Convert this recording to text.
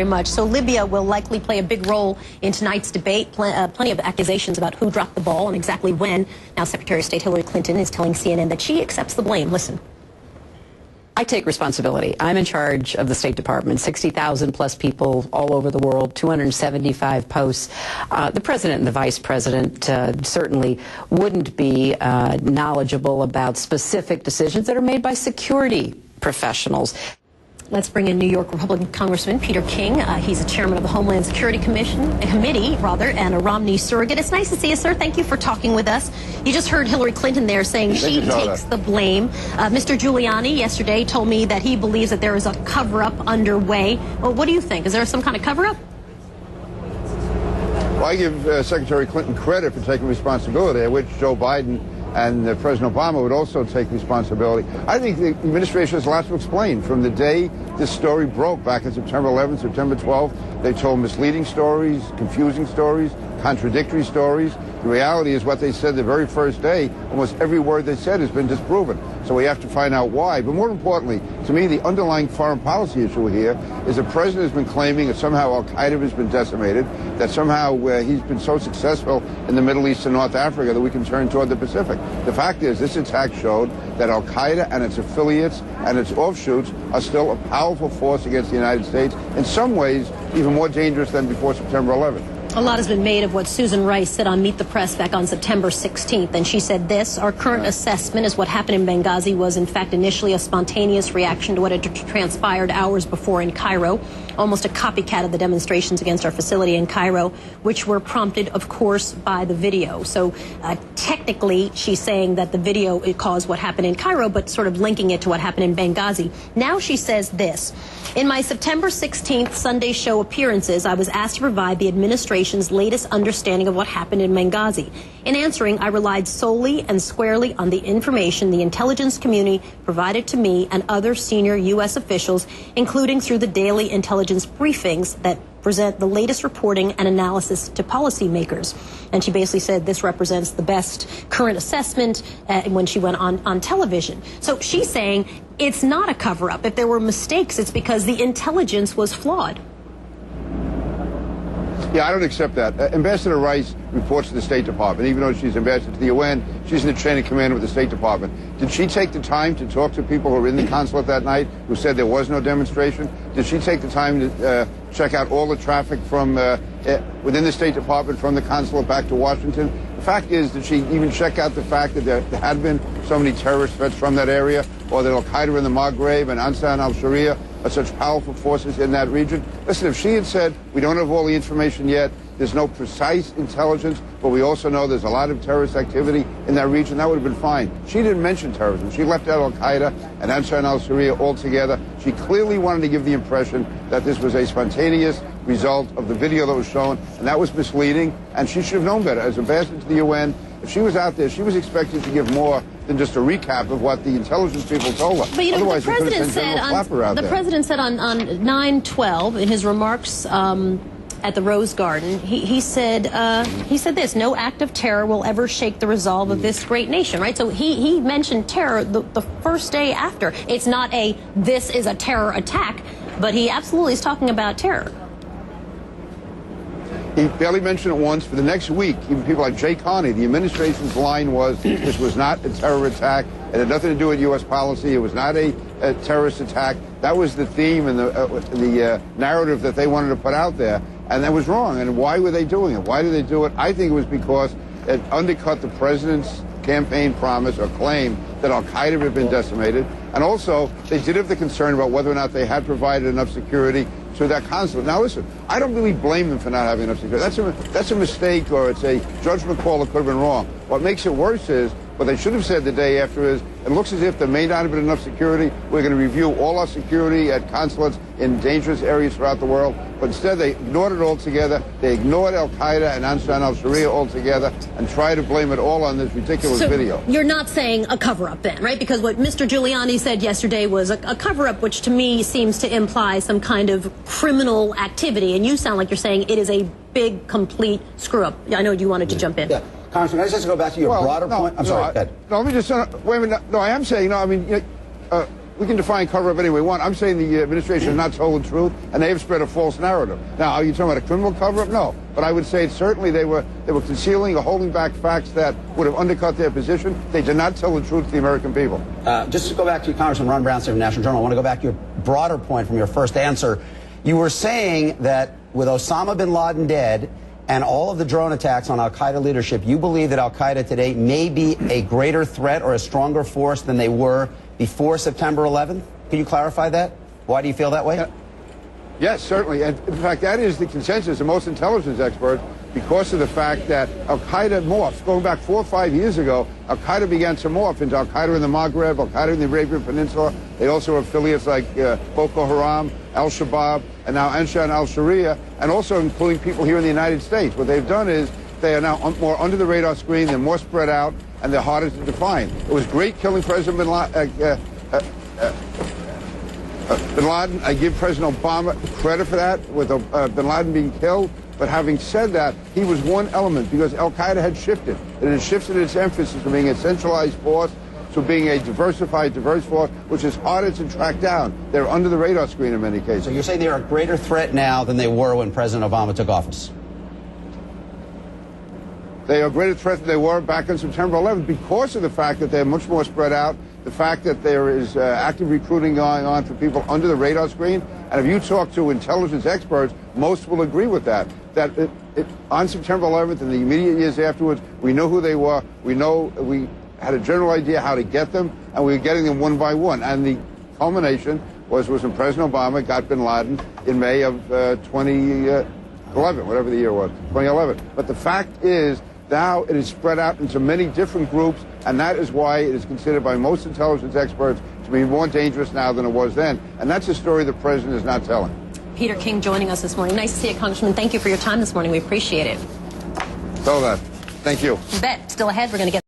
Very much. So Libya will likely play a big role in tonight's debate. Plenty of accusations about who dropped the ball and exactly when. Now Secretary of State Hillary Clinton is telling CNN that she accepts the blame. Listen. I take responsibility. I'm in charge of the State Department, 60,000 plus people all over the world, 275 posts. The president and the vice president certainly wouldn't be knowledgeable about specific decisions that are made by security professionals. Let's bring in New York Republican Congressman Peter King. He's a chairman of the Homeland Security Committee, and a Romney surrogate. It's nice to see you, sir. Thank you for talking with us. You just heard Hillary Clinton there saying she takes the blame. Mr. Giuliani yesterday told me that he believes that there is a cover-up underway. Well, what do you think? Is there some kind of cover-up? Well, I give Secretary Clinton credit for taking responsibility, at which Joe Biden and President Obama would also take responsibility. I think the administration has a lot to explain. From the day this story broke back on September 11th, September 12th, they told misleading stories, confusing stories, contradictory stories. The reality is what they said the very first day, almost every word they said has been disproven. So we have to find out why. But more importantly, to me, the underlying foreign policy issue here is the president has been claiming that somehow al-Qaeda has been decimated, that somehow he's been so successful in the Middle East and North Africa that we can turn toward the Pacific. The fact is, this attack showed that al-Qaeda and its affiliates and its offshoots are still a powerful force against the United States, in some ways even more dangerous than before September 11th. A lot has been made of what Susan Rice said on Meet the Press back on September 16th, and she said this: our current assessment is what happened in Benghazi was in fact initially a spontaneous reaction to what had transpired hours before in Cairo, almost a copycat of the demonstrations against our facility in Cairo, which were prompted, of course, by the video. So technically, she's saying that the video caused what happened in Cairo, but sort of linking it to what happened in Benghazi. Now she says this: in my September 16th Sunday show appearances, I was asked to provide the administration's latest understanding of what happened in Benghazi. In answering, I relied solely and squarely on the information the intelligence community provided to me and other senior U.S. officials, including through the daily intelligence briefings that present the latest reporting and analysis to policymakers. And she basically said this represents the best current assessment when she went on television. So she's saying it's not a cover-up. If there were mistakes, it's because the intelligence was flawed. Yeah, I don't accept that. Ambassador Rice reports to the State Department. Even though she's ambassador to the UN, she's in the chain of command with the State Department. Did she take the time to talk to people who were in the consulate that night who said there was no demonstration? Did she take the time to check out all the traffic from within the State Department from the consulate back to Washington? The fact is, did she even check out the fact that there had been so many terrorist threats from that area, or that al-Qaeda in the Maghreb and Ansar al-Sharia are such powerful forces in that region? Listen, if she had said, we don't have all the information yet, there's no precise intelligence, but we also know there's a lot of terrorist activity in that region, that would have been fine. She didn't mention terrorism. She left out al-Qaeda and Ansar al-Sharia altogether. She clearly wanted to give the impression that this was a spontaneous result of the video that was shown, and that was misleading, and she should have known better. As ambassador to the UN, if she was out there, she was expected to give more than just a recap of what the intelligence people told her. But, you know, otherwise, the president said on 9/12 in his remarks at the Rose Garden, he said this: no act of terror will ever shake the resolve of this great nation. Right? So he mentioned terror the first day after. It's not this is a terror attack, but he absolutely is talking about terror. He barely mentioned it once. For the next week, even people like Jay Carney, the administration's line was this was not a terror attack. It had nothing to do with U.S. policy. It was not a terrorist attack. That was the theme and the narrative that they wanted to put out there. And that was wrong. And why were they doing it? Why did they do it? I think it was because it undercut the president's campaign promise or claim that al-Qaeda had been decimated. And also, they did have the concern about whether or not they had provided enough security to that consulate. Now, listen, I don't really blame them for not having enough security. That's a mistake, or it's a judgment call that could have been wrong. What makes it worse is what they should have said the day after is, it looks as if there may not have been enough security. We're going to review all our security at consulates in dangerous areas throughout the world. But instead, they ignored it altogether. They ignored al-Qaeda and Ansar al-Sharia altogether and tried to blame it all on this ridiculous video. You're not saying a cover-up then, right? Because what Mr. Giuliani said yesterday was a cover-up, which to me seems to imply some kind of criminal activity. And you sound like you're saying it is a big, complete screw-up. I know you wanted to jump in. Yeah. Congressman, can I just go back to your broader point? I'm sorry, go ahead. No, let me just, wait a minute. No, I am saying, no, I mean, we can define cover-up any way we want. I'm saying the administration has not told the truth, and they have spread a false narrative. Now, are you talking about a criminal cover-up? No. But I would say certainly they were concealing or holding back facts that would have undercut their position. They did not tell the truth to the American people. Just to go back to you, Congressman Ron Brown, State of the National Journal, I want to go back to your broader point from your first answer. You were saying that with Osama bin Laden dead and all of the drone attacks on al-Qaeda leadership, you believe that al-Qaeda today may be a greater threat or a stronger force than they were before September 11th? Can you clarify that? Why do you feel that way? Yes, certainly. And in fact, that is the consensus of most intelligence experts because of the fact that al-Qaeda morphs. Going back 4 or 5 years ago, al-Qaeda began to morph into al-Qaeda in the Maghreb, al-Qaeda in the Arabian Peninsula. They also have affiliates like Boko Haram, al-Shabaab, and now Ansar and al-Sharia, and also including people here in the United States. What they've done is they are now more under the radar screen, they're more spread out, and they're harder to define. It was great killing President bin Laden. I give President Obama credit for that, with bin Laden being killed. But having said that, he was one element because al-Qaeda had shifted. It had shifted its emphasis from being a centralized force to being a diversified, diverse force, which is harder to track down. They're under the radar screen in many cases. So you're saying they're a greater threat now than they were when President Obama took office? They are a greater threat than they were back on September 11th because of the fact that they're much more spread out, the fact that there is active recruiting going on for people under the radar screen. And if you talk to intelligence experts, most will agree with that. That on September 11th and the immediate years afterwards, we know who they were. We had a general idea how to get them, and we were getting them one by one. And the culmination was when President Obama got bin Laden in May of 2011, whatever the year was, 2011. But the fact is, now it is spread out into many different groups, and that is why it is considered by most intelligence experts to be more dangerous now than it was then. And that's a story the president is not telling. Peter King joining us this morning. Nice to see you, Congressman. Thank you for your time this morning. We appreciate it. So that. Thank you. You bet. Still ahead, we're going to get